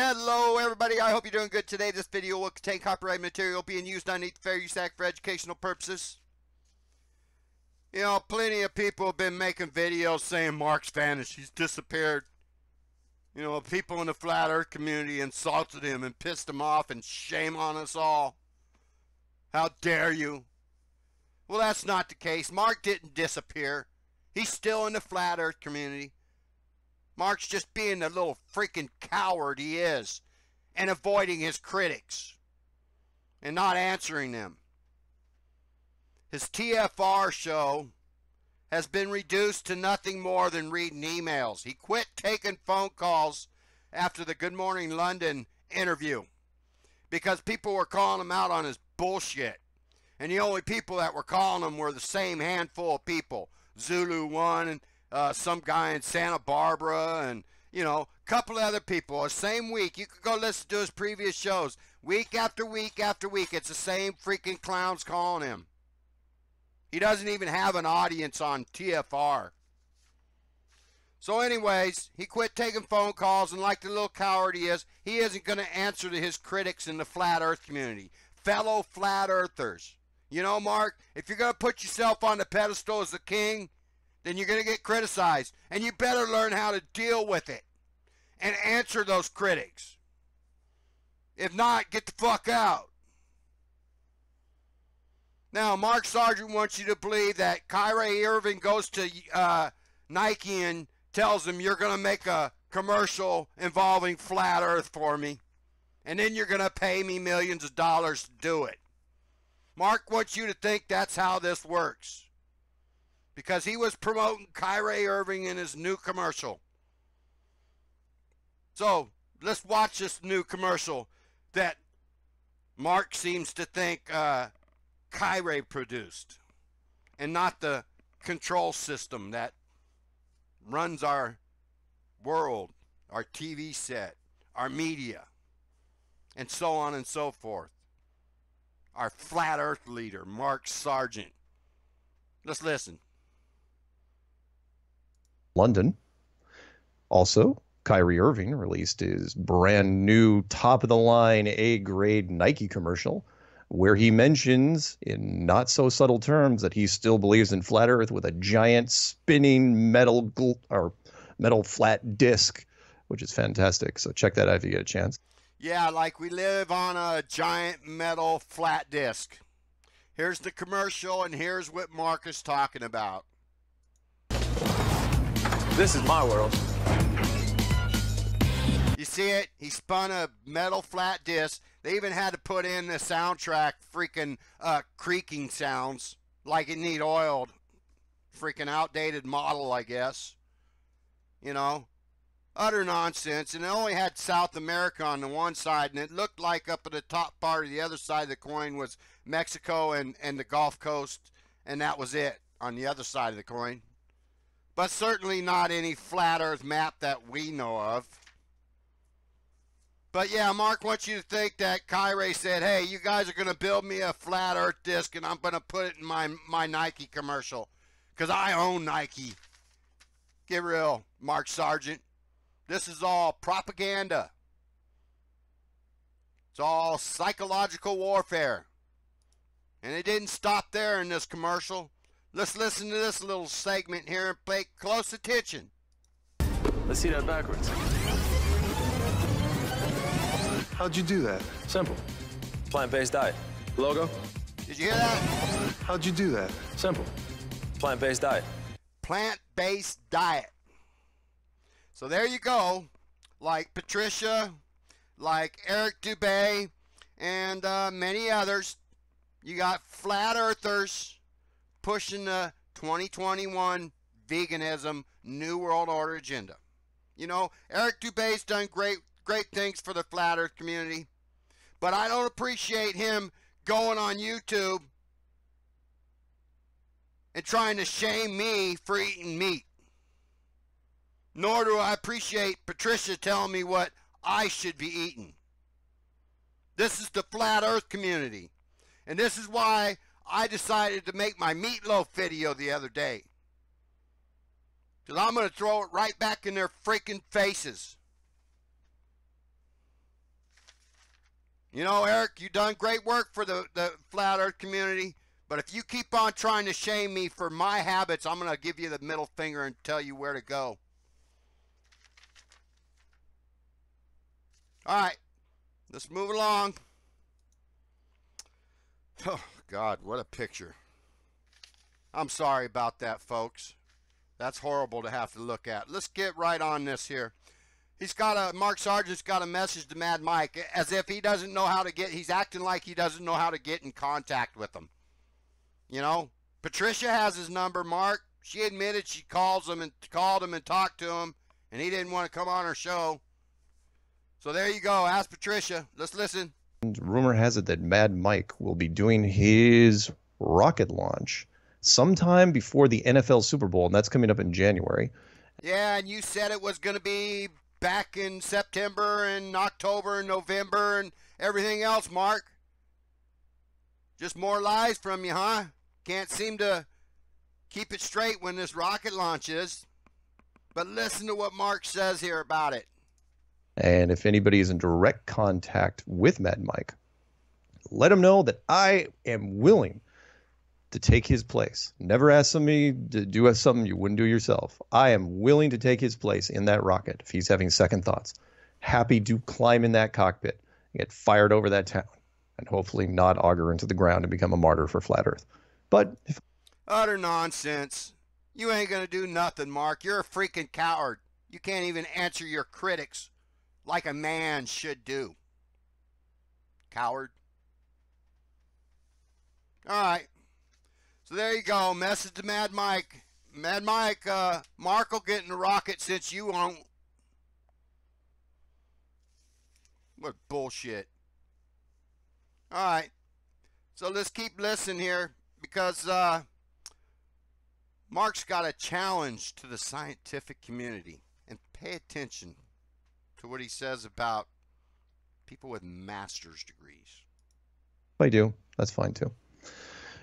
Hello everybody, I hope you're doing good today. This video will contain copyright material being used underneath the Fair Use Act for educational purposes. You know, plenty of people have been making videos saying Mark's vanished, he's disappeared. You know, people in the flat earth community insulted him and pissed him off, and shame on us all. How dare you? Well, that's not the case. Mark didn't disappear. He's still in the flat earth community. Mark's just being the little freaking coward he is and avoiding his critics and not answering them. His TFR show has been reduced to nothing more than reading emails. He quit taking phone calls after the Good Morning London interview because people were calling him out on his bullshit. And the only people that were calling him were the same handful of people. Zulu One and some guy in Santa Barbara, and you know, a couple of other people. The same week, you could go listen to his previous shows. Week after week after week, it's the same freaking clowns calling him. He doesn't even have an audience on TFR. So anyways, he quit taking phone calls, and like the little coward he isn't going to answer to his critics in the flat earth community. Fellow flat earthers. You know, Mark, if you're going to put yourself on the pedestal as the king, then you're going to get criticized. And you better learn how to deal with it and answer those critics. If not, get the fuck out. Now, Mark Sargent wants you to believe that Kyrie Irving goes to Nike and tells him, you're going to make a commercial involving flat earth for me, and then you're going to pay me millions of dollars to do it. Mark wants you to think that's how this works, because he was promoting Kyrie Irving in his new commercial. So let's watch this new commercial that Mark seems to think Kyrie produced, and not the control system that runs our world, our TV set, our media, and so on and so forth. Our flat earth leader, Mark Sargent. Let's listen. London. Also, Kyrie Irving released his brand new top-of-the-line A-grade Nike commercial, where he mentions, in not so subtle terms, that he still believes in flat Earth with a giant spinning metal flat disc, which is fantastic. So check that out if you get a chance. Yeah, like we live on a giant metal flat disc. Here's the commercial, and here's what Mark is talking about. This is my world. You see it? He spun a metal flat disc. They even had to put in the soundtrack freaking creaking sounds like it need oiled. Freaking outdated model, I guess. You know? Utter nonsense. And it only had South America on the one side, and it looked like up at the top part of the other side of the coin was Mexico and the Gulf Coast, and that was it on the other side of the coin. But certainly not any flat earth map that we know of. But yeah, Mark wants you to think that Kyrie said, hey, you guys are going to build me a flat earth disc, and I'm going to put it in my Nike commercial, because I own Nike. Get real, Mark Sargent. This is all propaganda. It's all psychological warfare. And it didn't stop there in this commercial. Let's listen to this little segment here and pay close attention. Let's see that backwards. How'd you do that? Simple. Plant-based diet. Logo? Did you hear that? How'd you do that? Simple. Plant-based diet. Plant-based diet. So there you go. Like Patricia, like Eric Dubay, and many others. You got flat earthers pushing the 2021 veganism New World Order agenda. You know, Eric Dubay's done great things for the flat earth community, but I don't appreciate him going on YouTube and trying to shame me for eating meat. Nor do I appreciate Patricia telling me what I should be eating. This is the flat earth community, and this is why I decided to make my meatloaf video the other day. Because I'm going to throw it right back in their freaking faces. You know, Eric, you done great work for the flat earth community, but if you keep on trying to shame me for my habits, I'm going to give you the middle finger and tell you where to go. All right, let's move along. Oh, God, what a picture. I'm sorry about that, folks. That's horrible to have to look at. Let's get right on this here. Mark Sargent's got a message to Mad Mike, as if he doesn't know how to he's acting like he doesn't know how to get in contact with him. You know, Patricia has his number, Mark. She admitted she called him and talked to him, and he didn't want to come on her show. So there you go. Ask Patricia. Let's listen. Rumor has it that Mad Mike will be doing his rocket launch sometime before the NFL Super Bowl, and that's coming up in January. Yeah, and you said it was going to be back in September and October and November and everything else, Mark. Just more lies from you, huh? Can't seem to keep it straight when this rocket launches. But listen to what Mark says here about it. And if anybody is in direct contact with Mad Mike, let him know that I am willing to take his place. Never ask somebody to do something you wouldn't do yourself. I am willing to take his place in that rocket if he's having second thoughts. Happy to climb in that cockpit and get fired over that town and hopefully not auger into the ground and become a martyr for flat Earth. But if utter nonsense. You ain't gonna do nothing, Mark. You're a freaking coward. You can't even answer your critics like a man should do. Coward. All right. So there you go. Message to Mad Mike. Mad Mike, Mark will get in the rocket since you won't. What bullshit. All right. So let's keep listening here because Mark's got a challenge to the scientific community. And pay attention to what he says about people with master's degrees. I do, that's fine too.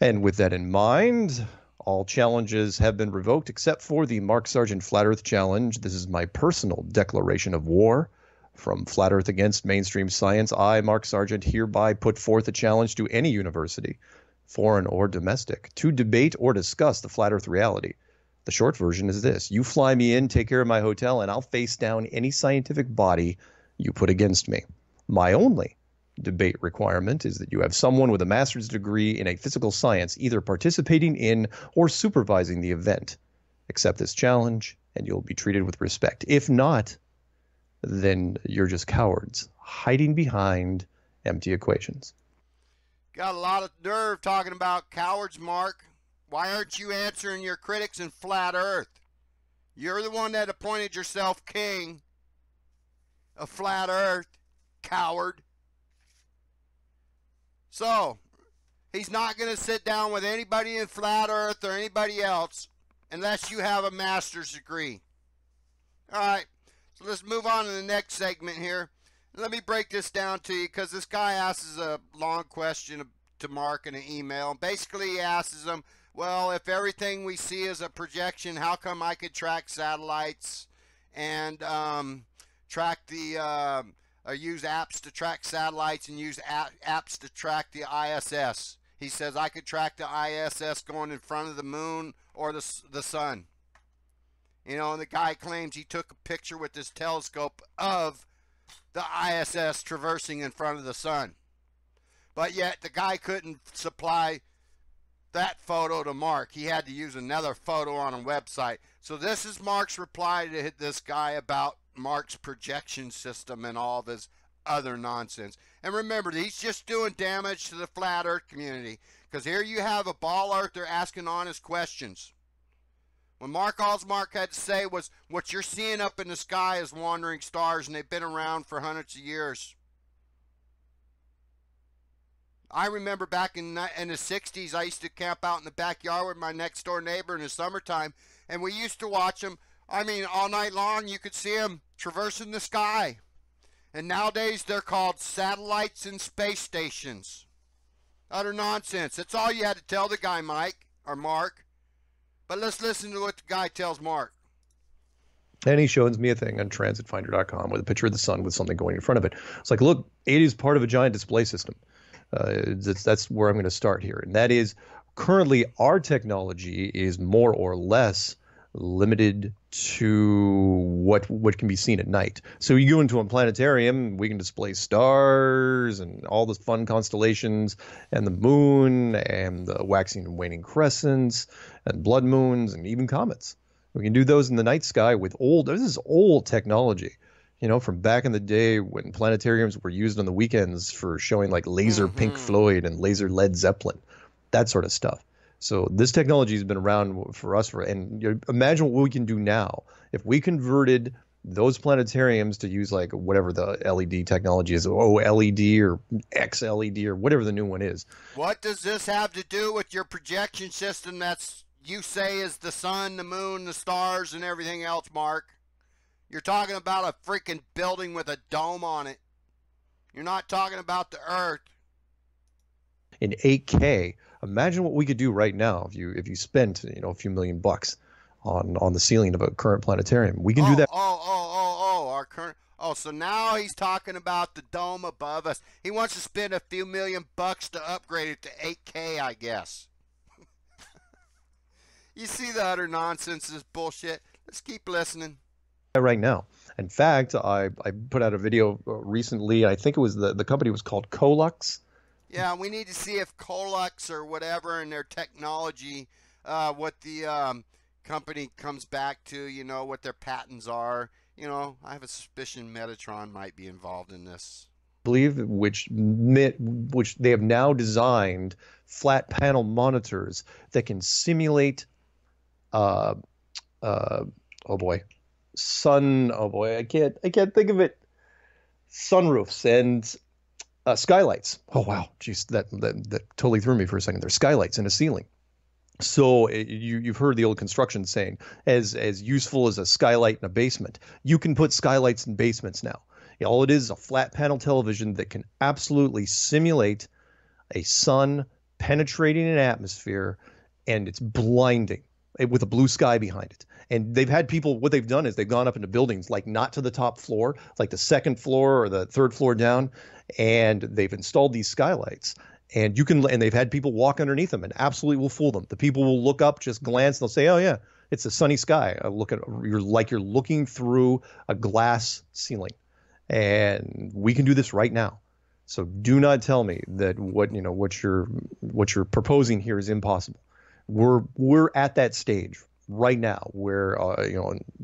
And with that in mind, all challenges have been revoked except for the Mark Sargent Flat Earth Challenge. This is my personal declaration of war. From Flat Earth Against Mainstream Science, I, Mark Sargent, hereby put forth a challenge to any university, foreign or domestic, to debate or discuss the flat Earth reality. The short version is this: you fly me in, take care of my hotel, and I'll face down any scientific body you put against me. My only debate requirement is that you have someone with a master's degree in a physical science either participating in or supervising the event. Accept this challenge, and you'll be treated with respect. If not, then you're just cowards hiding behind empty equations. Got a lot of nerve talking about cowards, Mark. Why aren't you answering your critics in flat Earth? You're the one that appointed yourself king of flat Earth, coward. So, he's not going to sit down with anybody in flat Earth or anybody else unless you have a master's degree. All right, so let's move on to the next segment here. Let me break this down to you because this guy asks a long question to Mark in an email. Basically, he asks him, well, if everything we see is a projection, how come I could track satellites and track the use apps to track satellites and use apps to track the ISS? He says I could track the ISS going in front of the moon or the sun. You know, and the guy claims he took a picture with his telescope of the ISS traversing in front of the sun. But yet the guy couldn't supply that photo to Mark. He had to use another photo on a website. So this is Mark's reply to this guy about Mark's projection system and all of his other nonsense. And remember, he's just doing damage to the flat Earth community, because here you have a ball earther asking honest questions. When all Mark had to say was, what you're seeing up in the sky is wandering stars, and they've been around for hundreds of years. I remember back in the 60s, I used to camp out in the backyard with my next door neighbor in the summertime, and we used to watch them. I mean, all night long, you could see them traversing the sky. And nowadays, they're called satellites and space stations. Utter nonsense. That's all you had to tell the guy, Mike, or Mark. But let's listen to what the guy tells Mark. And he shows me a thing on transitfinder.com with a picture of the sun with something going in front of it. It's like, look, it is part of a giant display system. That's where I'm going to start here. And that is, currently our technology is more or less limited to what can be seen at night. So you go into a planetarium, we can display stars and all the fun constellations and the moon and the waxing and waning crescents and blood moons and even comets. We can do those in the night sky with this is old technology, from back in the day when planetariums were used on the weekends for showing like laser Pink Floyd and laser Led Zeppelin, that sort of stuff. So this technology has been around for us and imagine what we can do now if we converted those planetariums to use like whatever the LED technology is, OLED or XLED or whatever the new one is. What does this have to do with your projection system you say is the sun, the moon, the stars, and everything else, Mark? You're talking about a freaking building with a dome on it. You're not talking about the Earth. In 8K, imagine what we could do right now if you spent a few million bucks on the ceiling of a current planetarium. We can do that. Our current. Oh, so now he's talking about the dome above us. He wants to spend a few $million to upgrade it to 8K, I guess. You see the utter nonsense, this bullshit. Let's keep listening. Right now. In fact, I put out a video recently. I think it was the company was called Colux. Yeah, we need to see if Colux or whatever in their technology, what the company comes back to, what their patents are. I have a suspicion Metatron might be involved in this. I believe which they have now designed flat panel monitors that can simulate I can't think of it. Sunroofs and skylights. Oh wow, geez, that totally threw me for a second. There's skylights in a ceiling. So you've heard the old construction saying, as useful as a skylight in a basement. You can put skylights in basements now. All it is a flat panel television that can absolutely simulate a sun penetrating an atmosphere, and it's blinding with a blue sky behind it. And they've had people, what they've done is they've gone up into buildings, like not to the top floor, like the second floor or the third floor down, and they've installed these skylights. And they've had people walk underneath them and absolutely will fool them. The people will look up, just glance, and they'll say, oh yeah, it's a sunny sky. You're looking through a glass ceiling. And we can do this right now. So do not tell me that what you're proposing here is impossible. We're at that stage right now where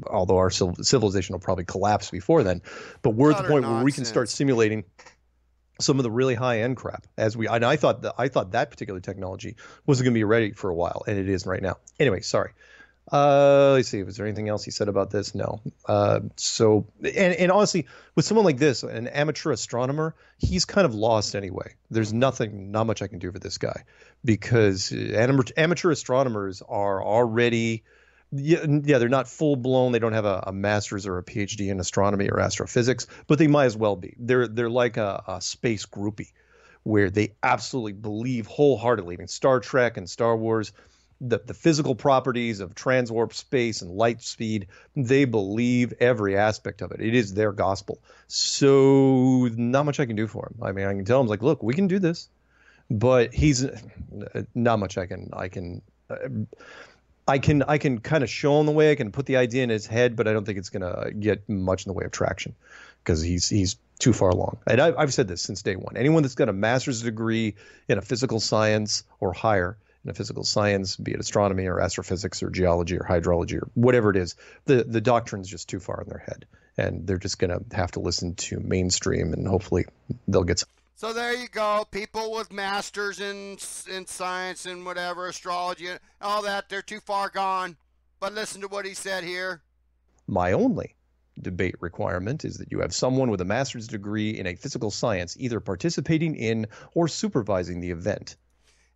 although our civilization will probably collapse before then, but we're at the point where we can start simulating some of the really high-end crap. And I thought that particular technology wasn't going to be ready for a while, and it is right now. Anyway, sorry. Let's see. Was there anything else he said about this? No. So honestly, with someone like this, an amateur astronomer, he's kind of lost anyway. There's not much I can do for this guy, because amateur astronomers are already, they're not full blown. They don't have a master's or a PhD in astronomy or astrophysics, but they might as well be. They're like a space groupie, where they absolutely believe wholeheartedly. I mean, Star Trek and Star Wars, the physical properties of transwarp space and light speed, they believe every aspect of it. It is their gospel. So not much I can do for him. I mean, I can tell him, like, look, we can do this, but he's not much I can kind of show him the way. I can put the idea in his head, but I don't think it's going to get much in the way of traction, because he's too far along. And I've said this since day one. Anyone that's got a master's degree in a physical science or higher in a physical science, be it astronomy or astrophysics or geology or hydrology or whatever it is, the doctrine's just too far in their head, and they're just going to have to listen to mainstream, and hopefully they'll get some. So there you go. People with masters in science and whatever, astrology, and all that, they're too far gone. But listen to what he said here. My only debate requirement is that you have someone with a master's degree in a physical science either participating in or supervising the event.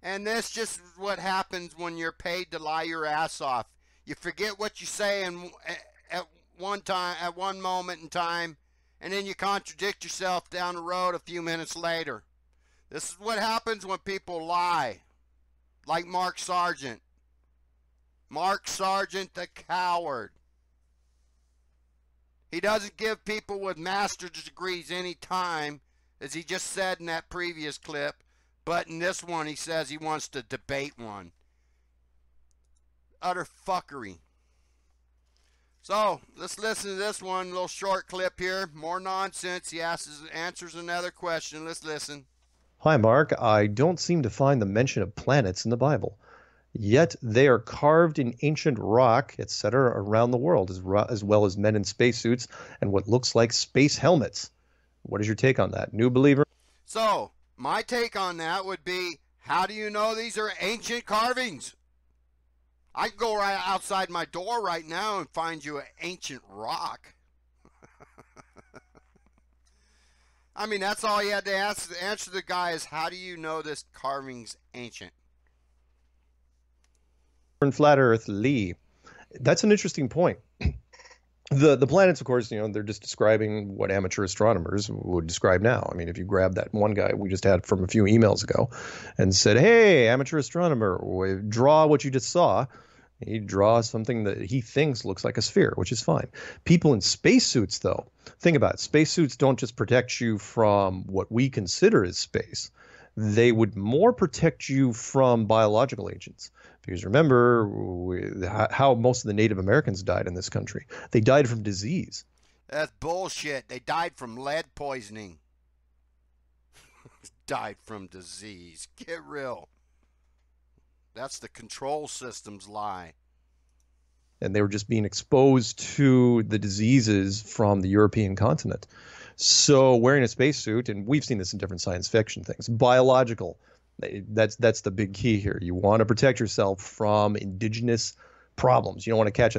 And that's just what happens when you're paid to lie your ass off. You forget what you say at one moment in time, and then you contradict yourself down the road a few minutes later. This is what happens when people lie, like Mark Sargent. Mark Sargent, the coward. He doesn't give people with master's degrees any time, as he just said in that previous clip. But in this one, he says he wants to debate one. Utter fuckery. So, let's listen to this one, little short clip here. More nonsense. He answers another question. Let's listen. Hi, Mark. I don't seem to find the mention of planets in the Bible. Yet they are carved in ancient rock, etc., around the world, as well as men in spacesuits and what looks like space helmets. What is your take on that? New believer? So, my take on that would be, how do you know these are ancient carvings? I can go right outside my door right now and find you an ancient rock. I mean, that's all you had to answer the guy is, how do you know this carving's ancient? Flat Earth Lee. That's an interesting point. The planets, of course, they're just describing what amateur astronomers would describe now. I mean, if you grab that one guy we just had from a few emails ago and said, hey, amateur astronomer, draw what you just saw, he draws something that he thinks looks like a sphere, which is fine. People in spacesuits, though, think about it. Spacesuits don't just protect you from what we consider as space. They would more protect you from biological agents. Because remember how most of the Native Americans died in this country. They died from disease. That's bullshit. They died from lead poisoning. Died from disease. Get real. That's the control system's lie. And they were just being exposed to the diseases from the European continent. So wearing a spacesuit, and we've seen this in different science fiction things, biological. That's the big key here. You want to protect yourself from indigenous problems. You don't want to catch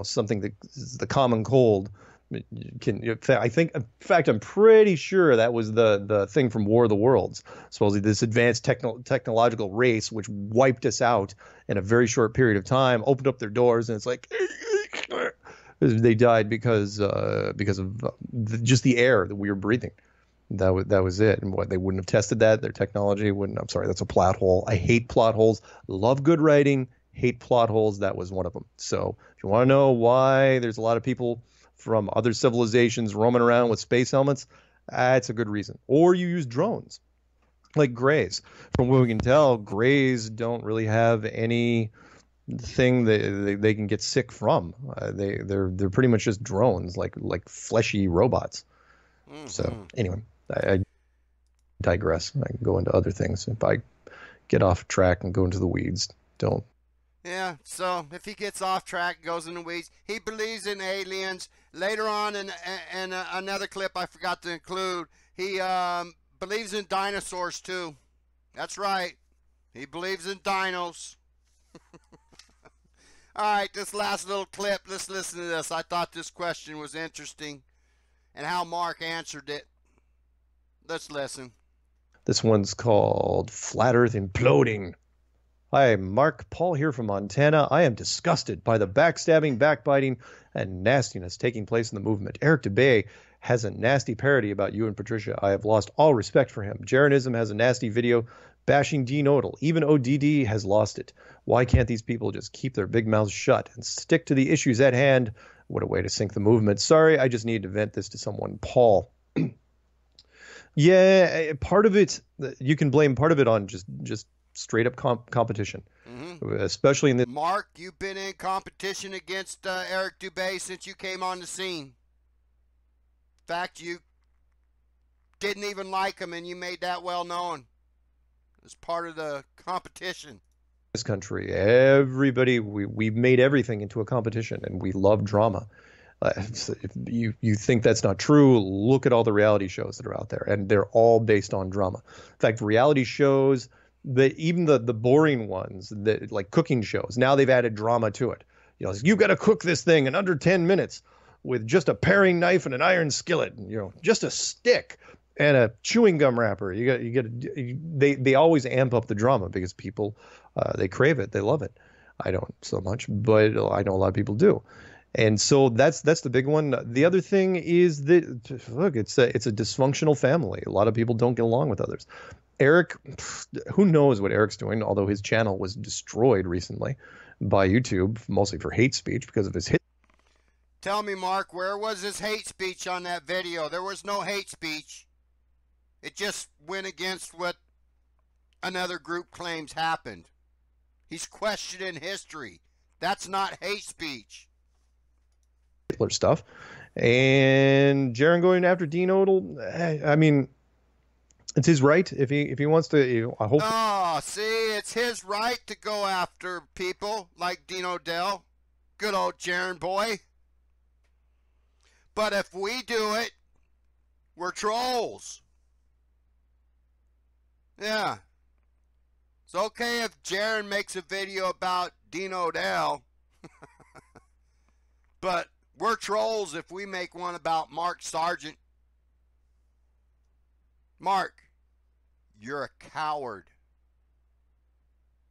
something that is the common cold. In fact, I'm pretty sure that was the thing from War of the Worlds. Supposedly this advanced technological race which wiped us out in a very short period of time, opened up their doors, and it's like they died because of just the air that we were breathing. That was it. And what, they wouldn't have tested that. Their technology wouldn't. I'm sorry, that's a plot hole. I hate plot holes. Love good writing. Hate plot holes. That was one of them. So if you want to know why there's a lot of people from other civilizations roaming around with space helmets, that's a good reason. Or you use drones, like Greys. From what we can tell, Greys don't really have any thing that they can get sick from. They're pretty much just drones, like fleshy robots. Mm-hmm. So anyway, I digress. I can go into other things. If I get off track and go into the weeds, don't. Yeah, so if he gets off track, goes in the weeds, he believes in aliens. Later on in another clip I forgot to include, he believes in dinosaurs too. That's right. He believes in dinos. All right, this last little clip, let's listen to this. I thought this question was interesting and how Mark answered it. Let's listen. This one's called Flat Earth Imploding. Hi, Mark. Paul here from Montana. I am disgusted by the backstabbing, backbiting, and nastiness taking place in the movement. Eric DeBay has a nasty parody about you and Patricia. I have lost all respect for him. Jeranism has a nasty video bashing Dean Odell. Even ODD has lost it. Why can't these people just keep their big mouths shut and stick to the issues at hand? What a way to sink the movement. Sorry, I just needed to vent this to someone. Paul. Yeah, part of it, you can blame part of it on just straight up competition, especially in the. Mark, you've been in competition against Eric Dubé since you came on the scene. In fact, you didn't even like him, and you made that well known. It's part of the competition. This country, everybody, we've made everything into a competition, and we love drama. If you think that's not true, look at all the reality shows that are out there, and they're all based on drama. In fact, reality shows, even the boring ones, that like cooking shows, now they've added drama to it. You've got to cook this thing in under 10 minutes with just a paring knife and an iron skillet, just a stick and a chewing gum wrapper. They always amp up the drama because people, they crave it, they love it. I don't so much, but I know a lot of people do. And so that's the big one. The other thing is that, look, it's a dysfunctional family. A lot of people don't get along with others. Eric, who knows what Eric's doing, although his channel was destroyed recently by YouTube, mostly for hate speech because of his hit. Tell me, Mark, where was his hate speech on that video? There was no hate speech. It just went against what another group claims happened. He's questioning history. That's not hate speech. Stuff. And Jaron going after Dean Odell, I mean, it's his right if he wants to. I hope. Oh, see, it's his right to go after people like Dean Odell. Good old Jaron boy. But if we do it, we're trolls. Yeah. It's okay if Jaron makes a video about Dean Odell. But we're trolls if we make one about Mark Sargent. Mark, you're a coward.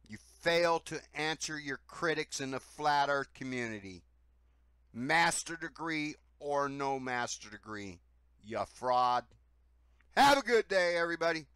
You fail to answer your critics in the flat earth community. Master degree or no master degree. You fraud. Have a good day, everybody.